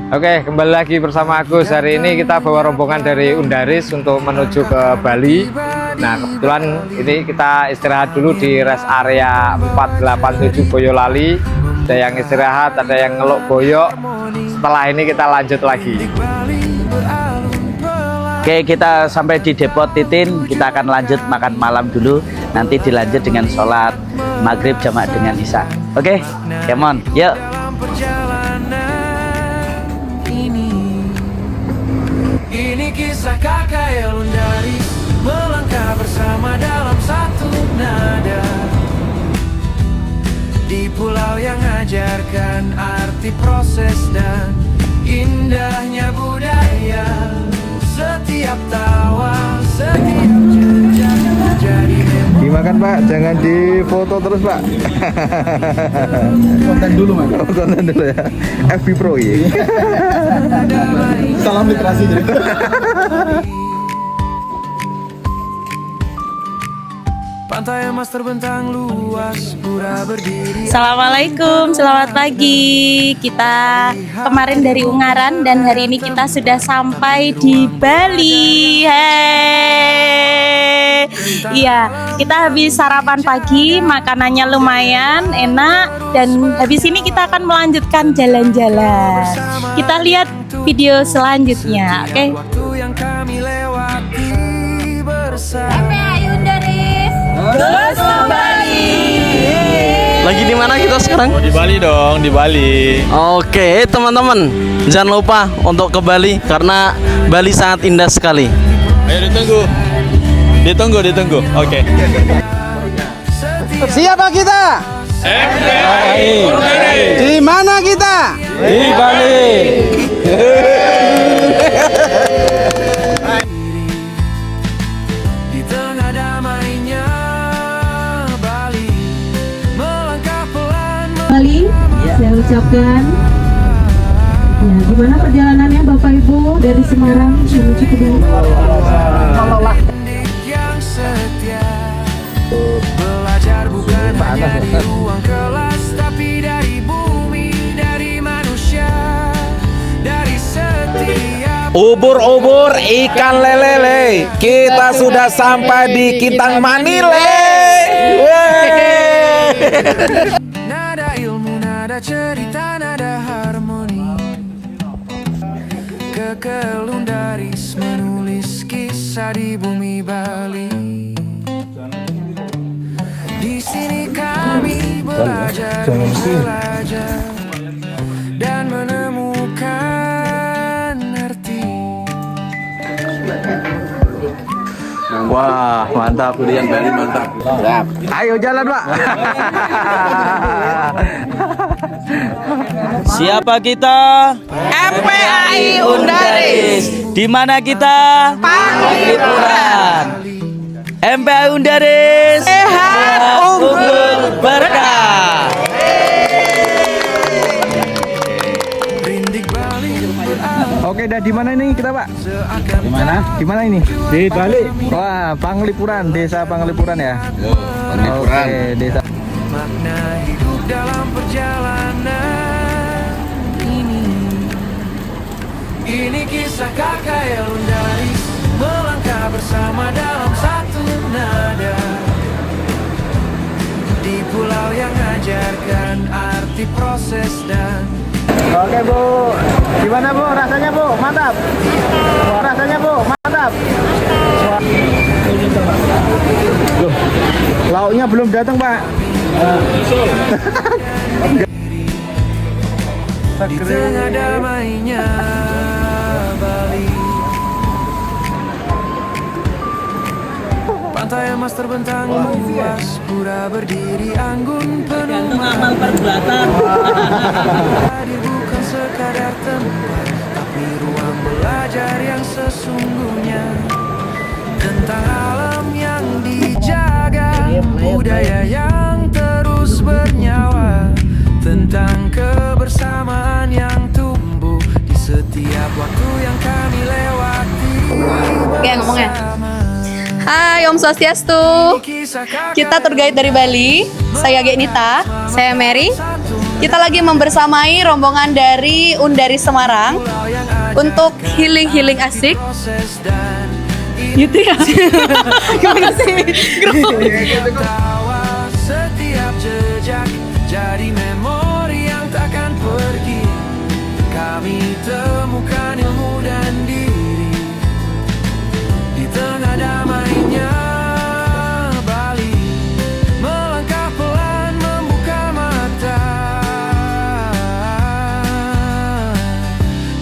Oke, kembali lagi bersama Agus. Hari ini kita bawa rombongan dari Undaris untuk menuju ke Bali. Nah, kebetulan ini kita istirahat dulu di rest area 487 Boyolali. Ada yang istirahat, ada yang ngeluk boyok. Setelah ini kita lanjut lagi. Oke, kita sampai di Depot Titin. Kita akan lanjut makan malam dulu. Nanti dilanjut dengan sholat maghrib jamaah dengan isya. Oke, come on, yuk. Ini kisah kakak yang dari melangkah bersama dalam satu nada di pulau yang ajarkan arti proses dan indahnya budaya. Setiap tawa, setiap jejak menjadi memori. Dimakan Pak, jangan difoto terus Pak. Konten dulu Mas. Konten dulu ya. FB Pro ya. Salam literasi jadi. Pantai emas terbentang luas, pura berdiri. Assalamualaikum, selamat pagi. Kita kemarin dari Ungaran dan hari ini kita sudah sampai di Bali. Hey. Iya, kita habis sarapan pagi, makanannya lumayan enak dan habis ini kita akan melanjutkan jalan-jalan. Kita lihat video selanjutnya, oke? Waktu yang kami lewati bersama. Terus ke Bali. Lagi di mana kita sekarang? Di Bali dong, di Bali. Oke, teman-teman, jangan lupa untuk ke Bali karena Bali sangat indah sekali. Ayo ditunggu. Oke. Siapa kita? Di mana kita? Di Bali. Di tengah damainya Bali melangkah pelan. Bali, saya ucapkan ya, gimana perjalanannya Bapak Ibu dari Semarang menuju ke Bali? Yang setia belajar bukan hanya di ruang kelas tapi dari bumi, dari manusia, dari setiap Ubur-ubur ikan lele, kita sudah sampai di Kintang Manile. nada ilmu, nada cerita, nada harmoni. Kekelundaris menulis kisah di bumi Bali. Di sini kami belajar dan menemukan arti. Wah, mantap. Durian Bali mantap. Ayo jalan Pak. Siapa kita? MPAI Undaris. Di mana kita? Panglipuran. MPAI Undaris. Sehat, unggul, berkah. Rindik Bali Oke, dah di mana ini kita Pak? seakan Di mana ini? Di Bali. Wah, Panglipuran, desa Panglipuran ya. Panglipuran. Oke, desa. makna hidup dalam perjalanan ini. Ini kisah kakak yang dari melangkah bersama dalam satu nada di pulau yang ajarkan arti proses dan Oke Bu, gimana Bu? Rasanya Bu? Mantap. Rasanya Bu? Mantap. Loh, lauknya belum datang Pak. di tengah damainya Bali. Pantai emas terbentang luas, pura berdiri anggun penuh amal perbuatan. Hadir bukan sekadar tempat, tapi ruang belajar yang sesungguhnya tentang alam yang dijaga, budaya yang terus bernyawa, tentang kebersamaan yang tumbuh di setiap waktu yang kami lewati. Oke, ngomongnya. Hai, Om Swastiastu. Kita tour guide dari Bali. Saya Genita. Saya Mary. Kita lagi membersamai rombongan dari Undaris Semarang untuk healing asik. Gitu ya? Gimana sih? Setiap jejak jadi memori yang takkan pergi. Kami temukan ilmu dan diri di tengah damainya Bali. Melangkah pelan membuka mata,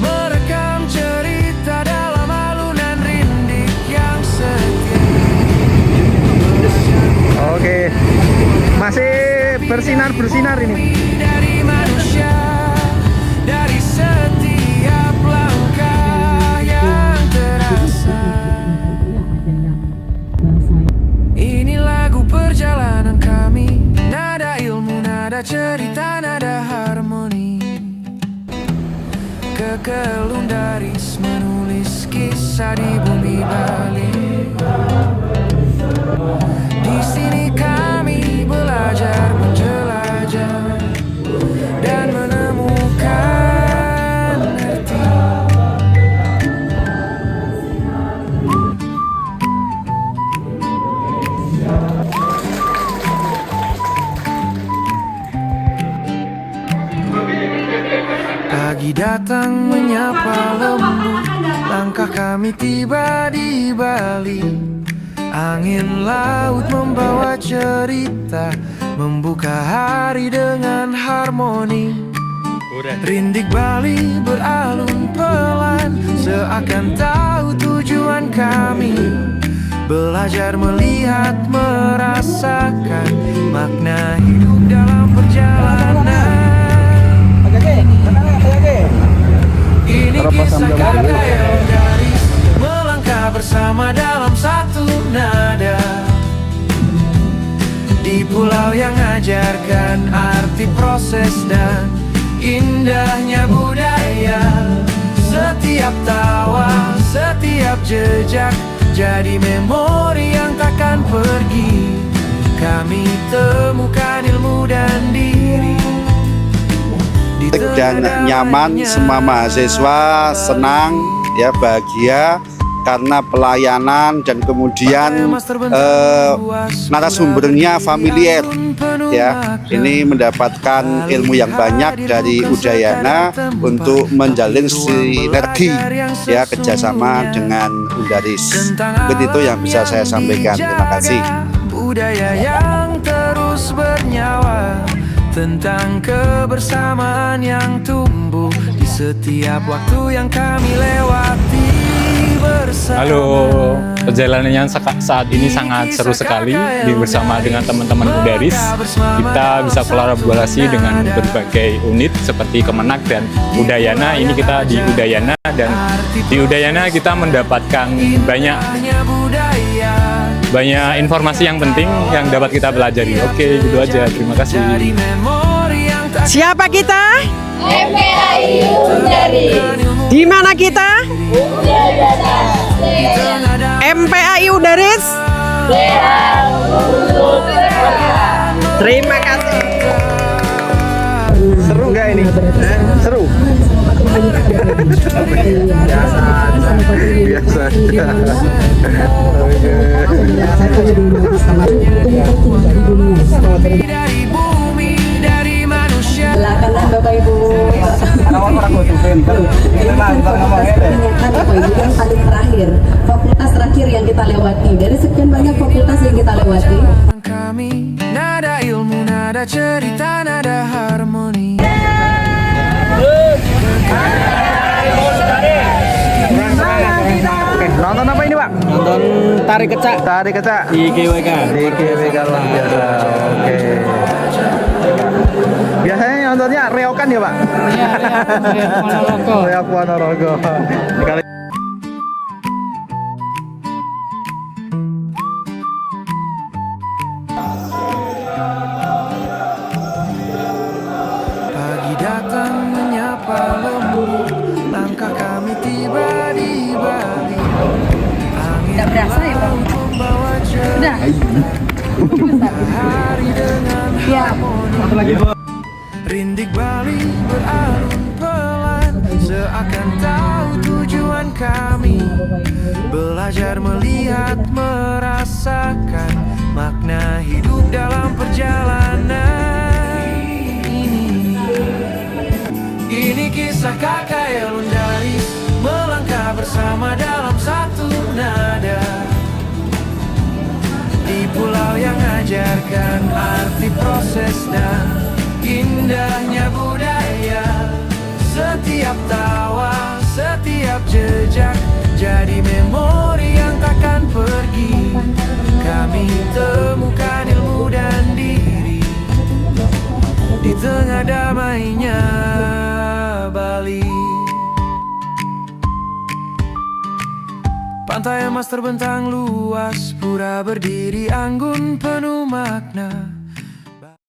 merekam cerita dalam alunan rindik yang setia. Oke. Masih bersinar ini. Dari manusia, dari setiap langkah yang terasa. Ini lagu perjalanan kami, nada ilmu, nada cerita, nada harmoni. Kekelundaris menulis kisah di bumi Bali. Di sini kami belajar menjelajah dan menemukan arti. Pagi datang menyapa lembut, langkah kami tiba di Bali. Angin laut membawa cerita, membuka hari dengan harmoni. Rindik Bali beralun pelan, seakan tahu tujuan kami. Belajar melihat, merasakan makna hidup dalam perjalanan. Ini kisah kakak yang dari melangkah bersama dalam satu nada di pulau yang ajarkan arti proses dan indahnya budaya. Setiap tawa, setiap jejak jadi memori yang takkan pergi. Kami temukan ilmu dan diri di dan nyaman, semua mahasiswa senang ya, bahagia karena pelayanan dan kemudian narasumbernya familiar ya. Ini mendapatkan ilmu yang banyak dari Udayana untuk menjalin sinergi ya, kerjasama dengan Undaris. Begitu yang bisa saya sampaikan. Terima kasih. Budaya yang terus bernyawa, tentang kebersamaan yang tumbuh di setiap waktu yang kami lewati bersama. Halo, perjalanannya saat ini sangat seru sekali bersama dengan teman-teman Undaris. Kita bisa kolaborasi dengan berbagai unit seperti Kemenak dan Udayana. Ini kita di Udayana, dan di Udayana kita mendapatkan banyak informasi yang penting yang dapat kita pelajari. Oke, gitu aja. Terima kasih. Siapa kita? MPAI Undaris. Di mana kita? MPAI Undaris. Terima kasih. Seru nggak ini? Seru. Biasa. Dari bumi, dari manusia. Silakan Bapak Ibu. Yang paling terakhir, fakultas terakhir yang kita lewati. Dari sekian banyak fakultas yang kita lewati. Kami nada ilmu, nada cerita, nada harmoni. Oke, nonton apa ini Pak? Nonton Tari Kecak. Tari Kecak Di GWK. Di GWK luar biasa. Oke. Biasanya nontonnya reokan ya Pak? Iya, Ponorogo. Reok Ponorogo. Kali Pagi datang menyapa lembut, langkah kami tiba di Bali. Tidak berasa ya Pak? Membawa Udah. hari dengan Rindik Bali beralun pelan, seakan tahu tujuan kami. Belajar melihat, merasakan makna hidup dalam perjalanan ini. Ini kisah kakak yang dari melangkah bersama dalam satu nada. Di pulau yang ajarkan arti proses dan indahnya budaya. Setiap tawa, setiap jejak jadi memori yang takkan pergi. Kami temukan ilmu dan diri di tengah damainya Bali. Pantai emas terbentang luas, pura berdiri anggun penuh